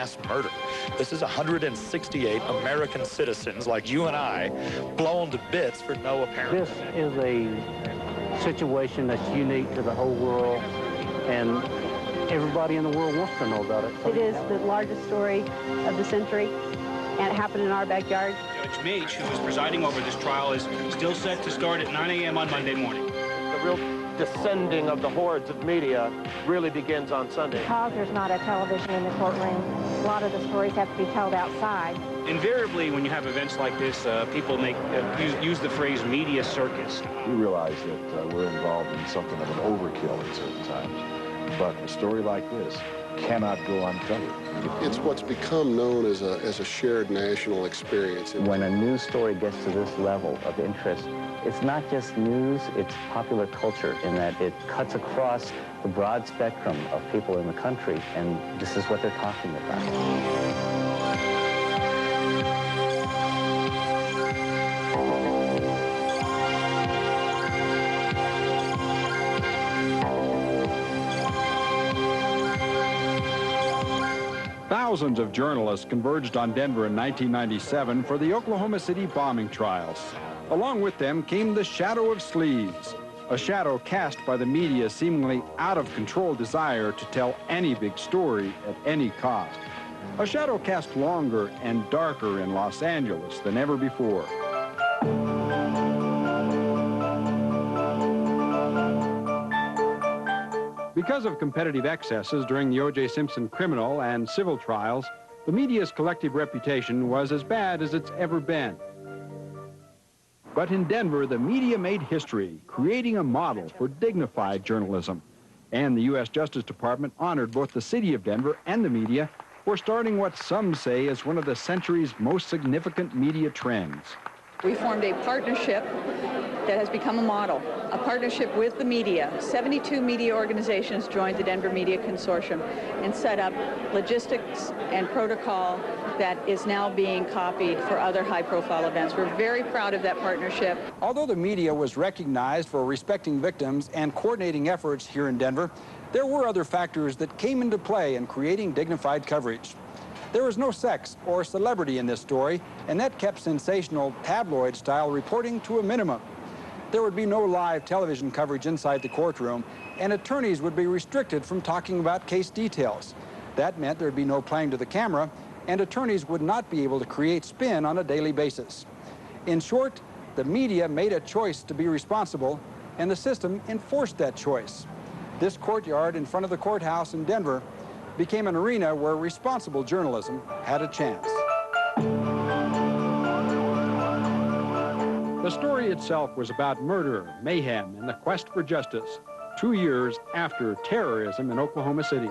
mass murder. This is 168 American citizens like you and I blown to bits for no apparent This is a situation that's unique to the whole world, and everybody in the world wants to know about it. It is the largest story of the century, and it happened in our backyard. Judge Mage, who is presiding over this trial, is still set to start at 9 a.m. on Monday morning. The real descending of the hordes of media really begins on Sunday. Because there's not a television in the courtroom, a lot of the stories have to be told outside. Invariably, when you have events like this, people use the phrase media circus. We realize that we're involved in something of an overkill at certain times, but a story like this cannot go uncovered. It's what's become known as a shared national experience. When a news story gets to this level of interest, it's not just news, it's popular culture in that it cuts across the broad spectrum of people in the country, and this is what they're talking about. Thousands of journalists converged on Denver in 1997 for the Oklahoma City bombing trials. Along with them came the shadow of sleaze, a shadow cast by the media's seemingly out-of-control desire to tell any big story at any cost. A shadow cast longer and darker in Los Angeles than ever before. Because of competitive excesses during the O.J. Simpson criminal and civil trials, the media's collective reputation was as bad as it's ever been. But in Denver, the media made history, creating a model for dignified journalism. And the U.S. Justice Department honored both the city of Denver and the media for starting what some say is one of the century's most significant media trends. We formed a partnership that has become a model, a partnership with the media. 72 media organizations joined the Denver Media Consortium and set up logistics and protocol that is now being copied for other high-profile events. We're very proud of that partnership. Although the media was recognized for respecting victims and coordinating efforts here in Denver, there were other factors that came into play in creating dignified coverage. There was no sex or celebrity in this story, and that kept sensational tabloid-style reporting to a minimum. There would be no live television coverage inside the courtroom, and attorneys would be restricted from talking about case details. That meant there'd be no playing to the camera, and attorneys would not be able to create spin on a daily basis. In short, the media made a choice to be responsible, and the system enforced that choice. This courtyard in front of the courthouse in Denver became an arena where responsible journalism had a chance. The story itself was about murder, mayhem, and the quest for justice, 2 years after terrorism in Oklahoma City.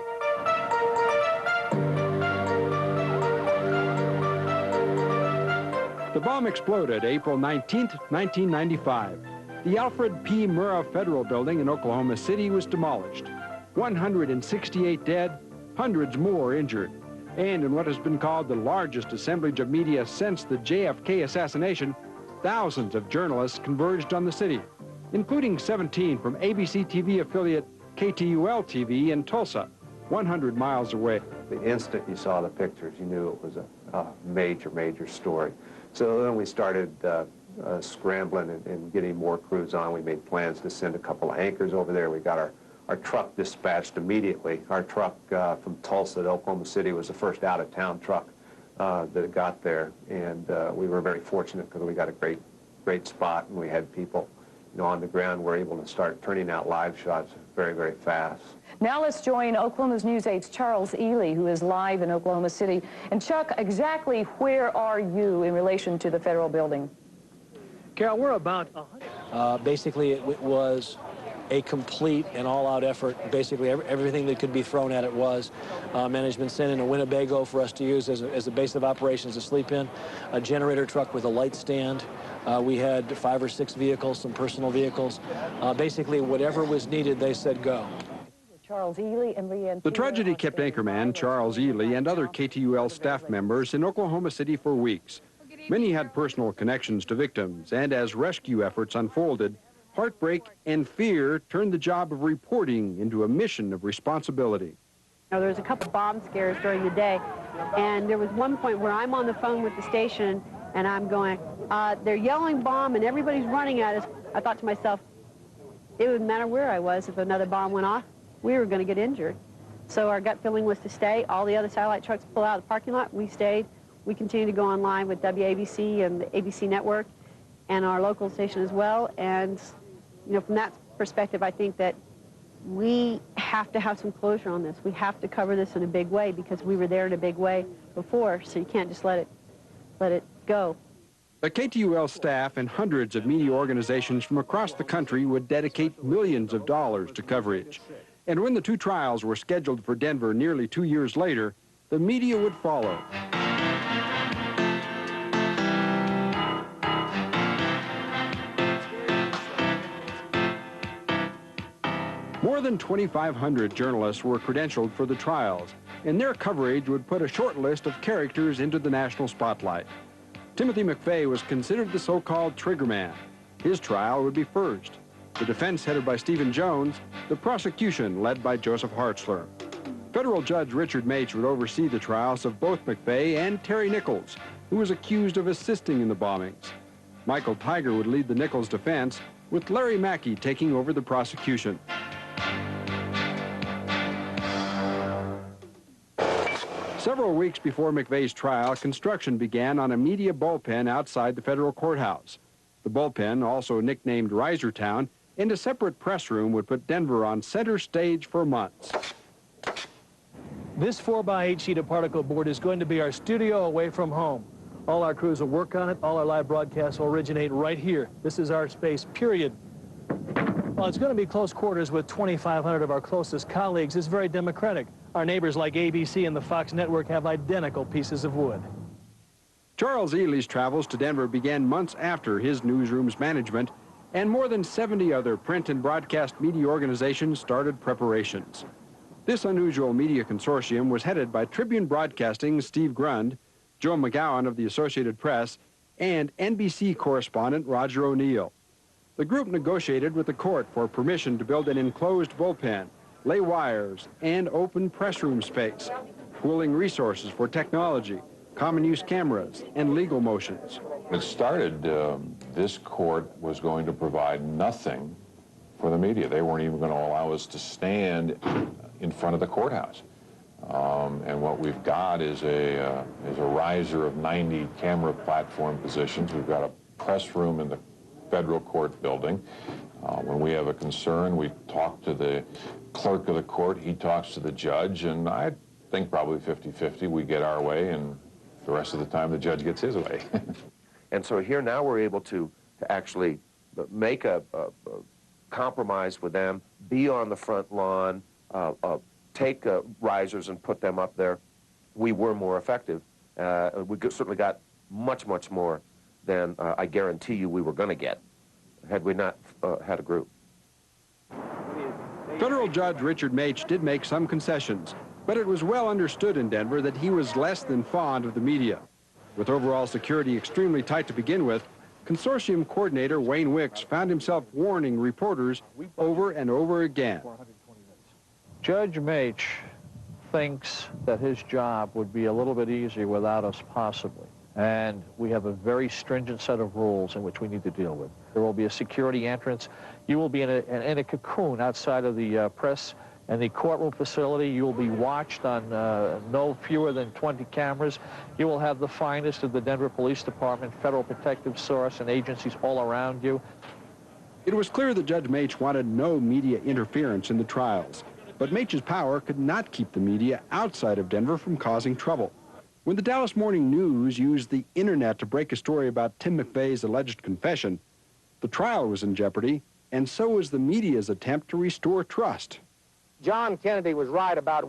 The bomb exploded April 19, 1995. The Alfred P. Murrah Federal Building in Oklahoma City was demolished. 168 dead, hundreds more injured. And in what has been called the largest assemblage of media since the JFK assassination, thousands of journalists converged on the city, including 17 from ABC TV affiliate KTUL-TV in Tulsa, 100 miles away. The instant you saw the pictures, you knew it was a major story. So then we started scrambling and getting more crews on. We made plans to send a couple of anchors over there. We got our truck dispatched immediately. Our truck from Tulsa to Oklahoma City was the first out-of-town truck that got there, and we were very fortunate because we got a great spot, and we had people, on the ground. We're able to start turning out live shots very fast. Now let's join Oklahoma's News 8's Charles Ely, who is live in Oklahoma City. And Chuck, exactly where are you in relation to the federal building? Carol, we're about basically, it was a complete and all-out effort. Basically, everything that could be thrown at it was. Management sent in a Winnebago for us to use as a base of operations to sleep in, a generator truck with a light stand. We had 5 or 6 vehicles, some personal vehicles. Basically, whatever was needed, they said go. Charles Ely and Leanne. The tragedy kept anchorman Charles Ely and other KTUL staff members in Oklahoma City for weeks. Many had personal connections to victims, and as rescue efforts unfolded, heartbreak and fear turned the job of reporting into a mission of responsibility. There was a couple bomb scares during the day, And there was one point where I'm on the phone with the station, and I'm going, they're yelling bomb, and everybody's running at us. I thought to myself, it wouldn't matter where I was. If another bomb went off, we were going to get injured. So our gut feeling was to stay. All the other satellite trucks pulled out of the parking lot. We stayed. We continued to go online with WABC and the ABC network and our local station as well. And, you know, from that perspective, I think that we have to have some closure on this. We have to cover this in a big way because we were there in a big way before, so you can't just let it go. The KTUL staff and hundreds of media organizations from across the country would dedicate millions of dollars to coverage. And when the two trials were scheduled for Denver nearly 2 years later, the media would follow. More than 2,500 journalists were credentialed for the trials, and their coverage would put a short list of characters into the national spotlight. Timothy McVeigh was considered the so-called trigger man. His trial would be first. The defense headed by Stephen Jones, the prosecution led by Joseph Hartzler. Federal Judge Richard Maich would oversee the trials of both McVeigh and Terry Nichols, who was accused of assisting in the bombings. Michael Tiger would lead the Nichols defense, with Larry Mackey taking over the prosecution. Several weeks before McVeigh's trial, construction began on a media bullpen outside the federal courthouse. The bullpen, also nicknamed Risertown, and a separate press room would put Denver on center stage for months. This 4x8 sheet of particle board is going to be our studio away from home. All our crews will work on it. All our live broadcasts will originate right here. This is our space, period. Well, it's going to be close quarters with 2,500 of our closest colleagues. It's very democratic. Our neighbors like ABC and the Fox network have identical pieces of wood. Charles Ely's travels to Denver began months after his newsroom's management, and more than 70 other print and broadcast media organizations started preparations. This unusual media consortium was headed by Tribune Broadcasting's Steve Grund, Joe McGowan of the Associated Press, and NBC correspondent Roger O'Neill. The group negotiated with the court for permission to build an enclosed bullpen, lay wires, and open press room space, pooling resources for technology, common use cameras, and legal motions. It started, this court was going to provide nothing for the media. They weren't even going to allow us to stand in front of the courthouse. And what we've got is a riser of 90 camera platform positions. We've got a press room in the federal court building. When we have a concern, we talk to the clerk of the court, he talks to the judge, and I think probably 50-50 we get our way, and the rest of the time the judge gets his way. And so here now we're able to actually make a compromise with them, be on the front lawn, take risers and put them up there. We were more effective. We certainly got much, much more than I guarantee you we were going to get had we not had a group. Federal Judge Richard Maich did make some concessions, but it was well understood in Denver that he was less than fond of the media. With overall security extremely tight to begin with, consortium coordinator Wayne Wicks found himself warning reporters over and over again. Judge Maich thinks that his job would be a little bit easier without us possibly. And we have a very stringent set of rules in which we need to deal with. There will be a security entrance. You will be in a cocoon outside of the press and the courtroom facility. You will be watched on no fewer than 20 cameras. You will have the finest of the Denver Police Department, Federal Protective Service, and agencies all around you. It was clear that Judge Maich wanted no media interference in the trials, but Maich's power could not keep the media outside of Denver from causing trouble. When the Dallas Morning News used the internet to break a story about Tim McVeigh's alleged confession, the trial was in jeopardy, and so was the media's attempt to restore trust. John Kennedy was right about